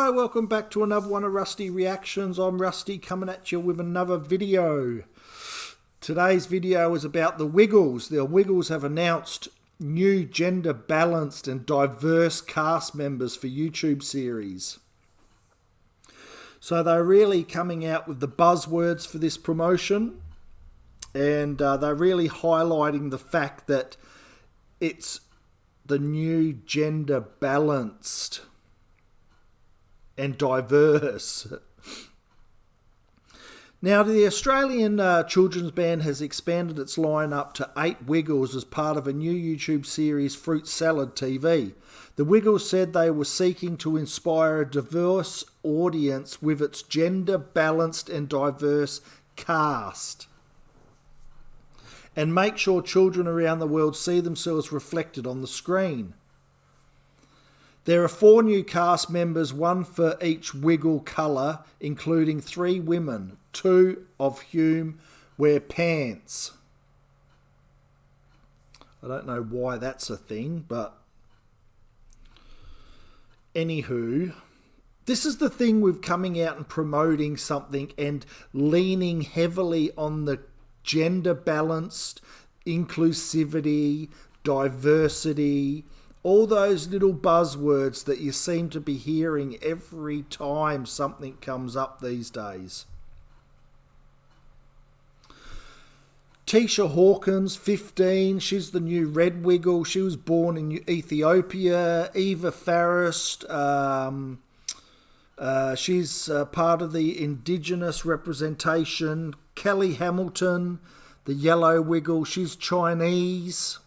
Hi, welcome back to another one of Rusty Reactions. I'm Rusty coming at you with another video. Today's video is about the Wiggles. The Wiggles have announced new gender balanced and diverse cast members for YouTube series. So they're really coming out with the buzzwords for this promotion, and they're really highlighting the fact that it's the new gender balanced and diverse. Now, the Australian children's band has expanded its lineup to 8 Wiggles as part of a new YouTube series, Fruit Salad TV. The Wiggles said they were seeking to inspire a diverse audience with its gender-balanced and diverse cast, and make sure children around the world see themselves reflected on the screen. There are 4 new cast members, 1 for each Wiggle colour, including 3 women, 2 of whom wear pants. I don't know why that's a thing, but anywho, this is the thing with coming out and promoting something and leaning heavily on the gender balanced, inclusivity, diversity, all those little buzzwords that you seem to be hearing every time something comes up these days. Tisha Hawkins, 15, she's the new Red Wiggle. She was born in Ethiopia. Eva Farris, she's part of the Indigenous representation. Kelly Hamilton, the Yellow Wiggle, she's Chinese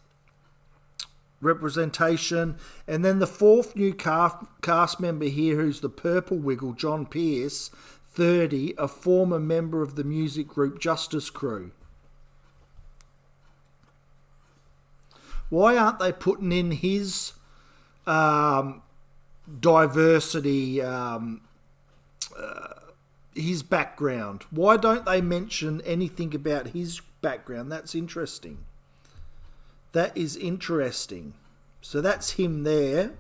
representation. And then the 4th new cast member here, who's the Purple Wiggle, John Pierce, 30, a former member of the music group Justice Crew. Why aren't they putting in his diversity, his background? Why don't they mention anything about his background? That's interesting. That is interesting. So that's him there.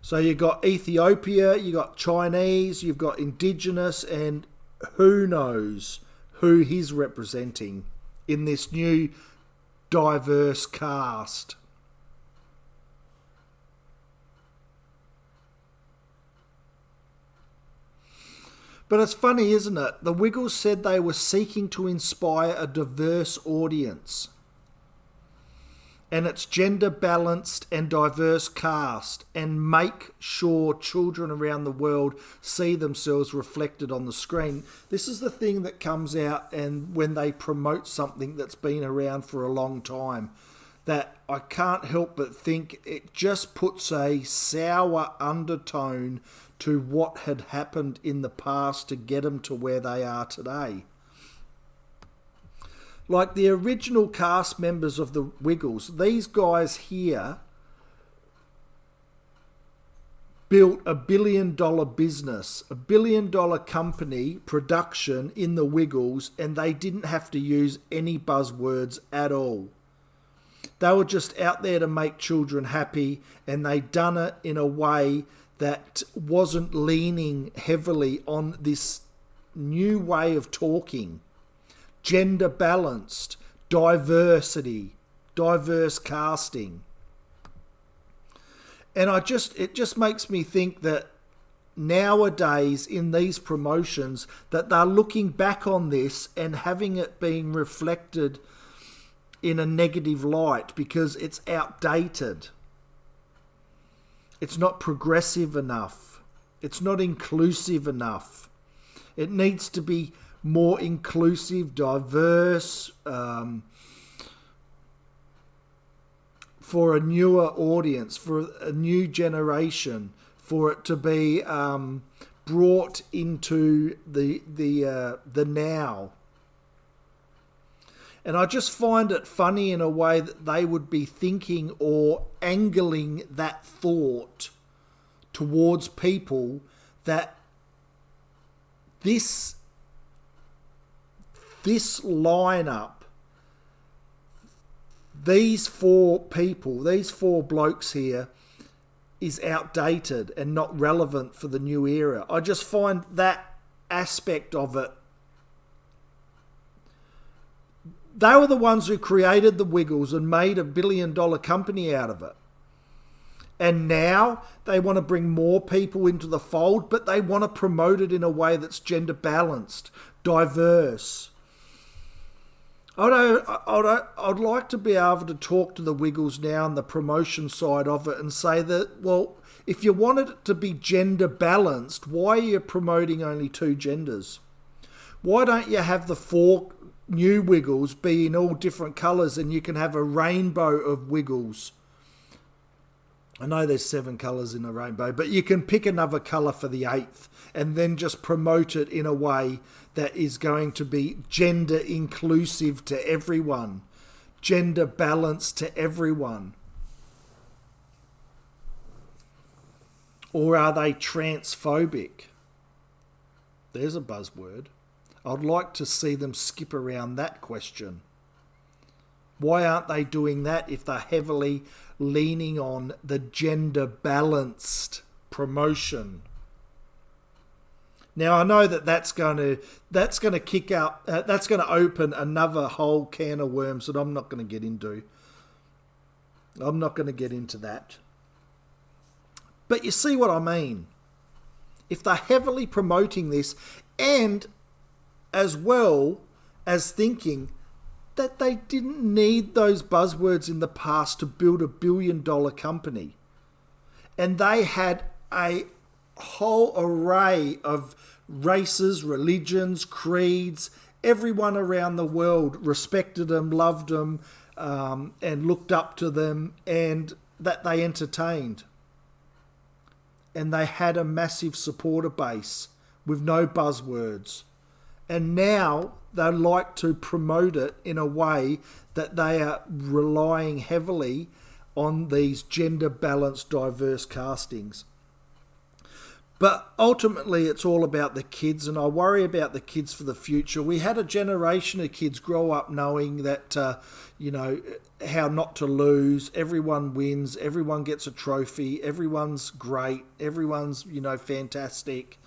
So you've got Ethiopia, you've got Chinese, you've got Indigenous, and who knows who he's representing in this new diverse cast. But it's funny, isn't it? The Wiggles said they were seeking to inspire a diverse audience, and it's gender balanced and diverse cast, and make sure children around the world see themselves reflected on the screen. This is the thing that comes out, and when they promote something that's been around for a long time, that I can't help but think it just puts a sour undertone to what had happened in the past to get them to where they are today. Like the original cast members of the Wiggles, these guys here built $1 billion business, $1 billion company production in the Wiggles, and they didn't have to use any buzzwords at all. They were just out there to make children happy, and they done it in a way that wasn't leaning heavily on this new way of talking. Gender balanced, diversity, diverse casting. And it just makes me think that nowadays in these promotions that they're looking back on this and having it being reflected in a negative light because it's outdated. It's not progressive enough. It's not inclusive enough. It needs to be more inclusive, diverse, for a newer audience, for a new generation, for it to be brought into the now. And I just find it funny in a way that they would be thinking or angling that thought towards people that this lineup, these 4 people, these 4 blokes here, is outdated and not relevant for the new era. I just find that aspect of it. They were the ones who created the Wiggles and made $1 billion company out of it. And now they want to bring more people into the fold, but they want to promote it in a way that's gender balanced, diverse. I'd like to be able to talk to the Wiggles now on the promotion side of it and say that, well, if you wanted it to be gender balanced, why are you promoting only 2 genders? Why don't you have the 4 new Wiggles be in all different colours and you can have a rainbow of Wiggles? I know there's 7 colours in a rainbow, but you can pick another colour for the 8th and then just promote it in a way that is going to be gender inclusive to everyone, gender balanced to everyone. Or are they transphobic? There's a buzzword. I'd like to see them skip around that question. Why aren't they doing that if they're heavily leaning on the gender balanced promotion? Now I know that's going to kick out, that's going to open another whole can of worms that I'm not going to get into. I'm not going to get into that. But you see what I mean? If they're heavily promoting this, and as well as thinking that they didn't need those buzzwords in the past to build $1 billion company, and they had a whole array of races, religions, creeds. Everyone around the world respected them, loved them, and looked up to them, and that they entertained. And they had a massive supporter base with no buzzwords. And now they like to promote it in a way that they are relying heavily on these gender balanced, diverse castings. But ultimately, it's all about the kids, and I worry about the kids for the future. We had a generation of kids grow up knowing that, how not to lose. Everyone wins. Everyone gets a trophy. Everyone's great. Everyone's, fantastic.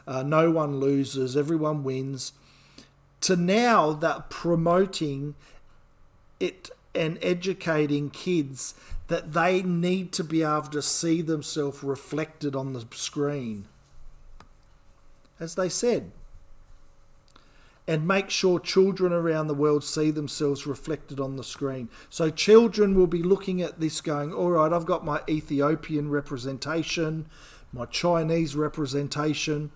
No one loses. Everyone wins. To now that promoting it and educating kids that they need to be able to see themselves reflected on the screen, as they said, and make sure children around the world see themselves reflected on the screen. So children will be looking at this going, all right, I've got my Ethiopian representation, my Chinese representation.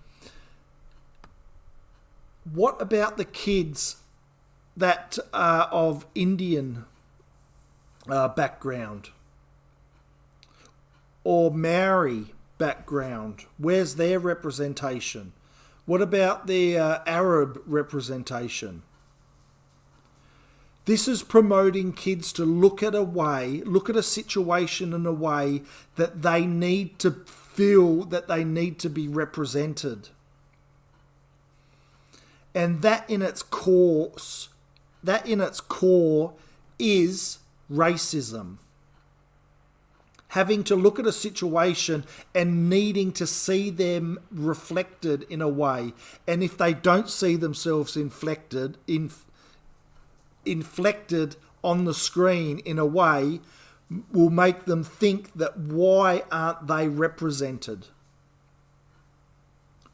What about the kids that are of Indian background or Maori background? Where's their representation? What about the Arab representation? This is promoting kids to look at a situation in a way that they need to feel that they need to be represented. And that in its core is racism. Having to look at a situation and needing to see them reflected in a way. And if they don't see themselves inflected on the screen in a way, will make them think that why aren't they represented?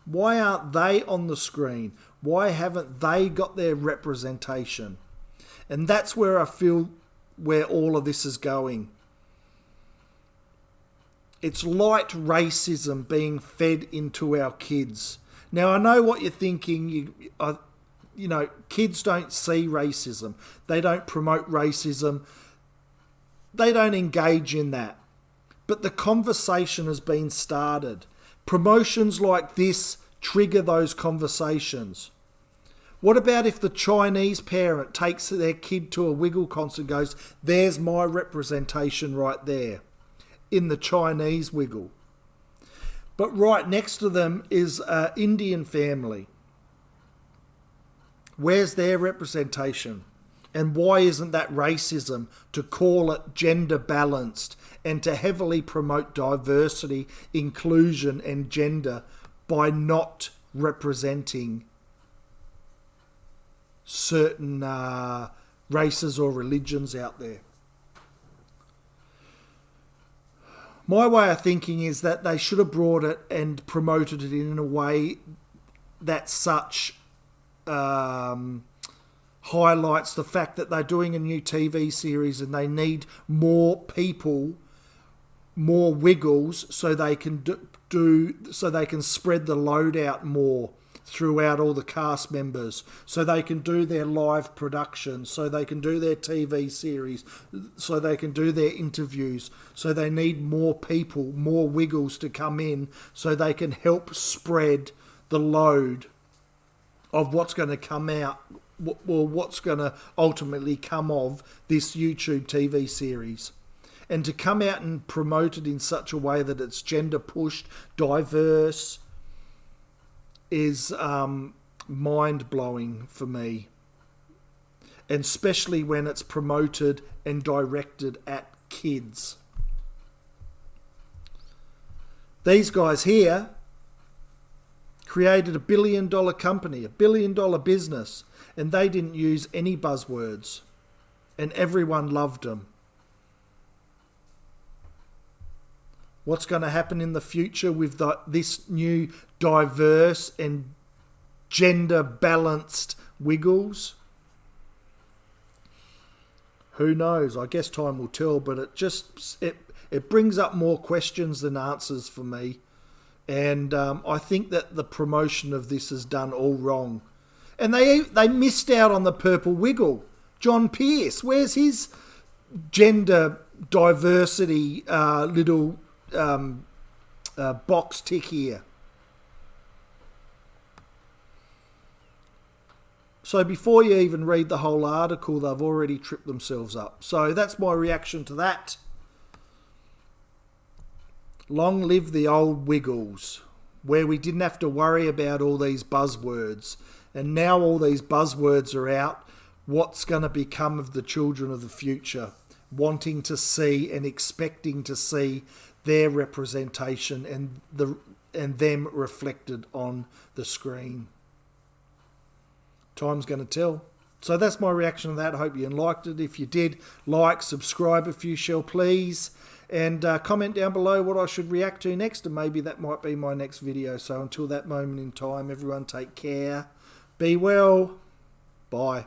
Why aren't they on the screen? Why haven't they got their representation? And that's where I feel where all of this is going. It's light racism being fed into our kids. Now, I know what you're thinking. Kids don't see racism. They don't promote racism. They don't engage in that. But the conversation has been started. Promotions like this trigger those conversations. What about if the Chinese parent takes their kid to a Wiggle concert and goes, there's my representation right there in the Chinese Wiggle. But right next to them is an Indian family. Where's their representation? And why isn't that racism to call it gender balanced and to heavily promote diversity, inclusion and gender by not representing certain races or religions out there? My way of thinking is that they should have brought it and promoted it in a way that highlights the fact that they're doing a new TV series and they need more people, more Wiggles, so they can so they can spread the load out more throughout all the cast members, so they can do their live productions, so they can do their TV series, so they can do their interviews. So they need more people, more Wiggles to come in so they can help spread the load of what's going to come out, or what's going to ultimately come of this YouTube TV series. And to come out and promote it in such a way that it's gender pushed, diverse, is mind-blowing for me. And especially when it's promoted and directed at kids. These guys here created $1 billion company, $1 billion business, and they didn't use any buzzwords. And everyone loved them. What's going to happen in the future with this new diverse and gender balanced Wiggles? Who knows? I guess time will tell, but it brings up more questions than answers for me. And I think that the promotion of this is done all wrong. And they missed out on the purple Wiggle. John Pierce, where's his gender diversity little box tick here? So before you even read the whole article, they've already tripped themselves up. So that's my reaction to that. Long live the old Wiggles, where we didn't have to worry about all these buzzwords. And now all these buzzwords are out. What's going to become of the children of the future, wanting to see and expecting to see their representation and them reflected on the screen? Time's going to tell. So that's my reaction to that. I hope you liked it. If you did, like, subscribe if you shall please, and comment down below what I should react to next, and maybe that might be my next video. So until that moment in time, everyone take care. Be well. Bye.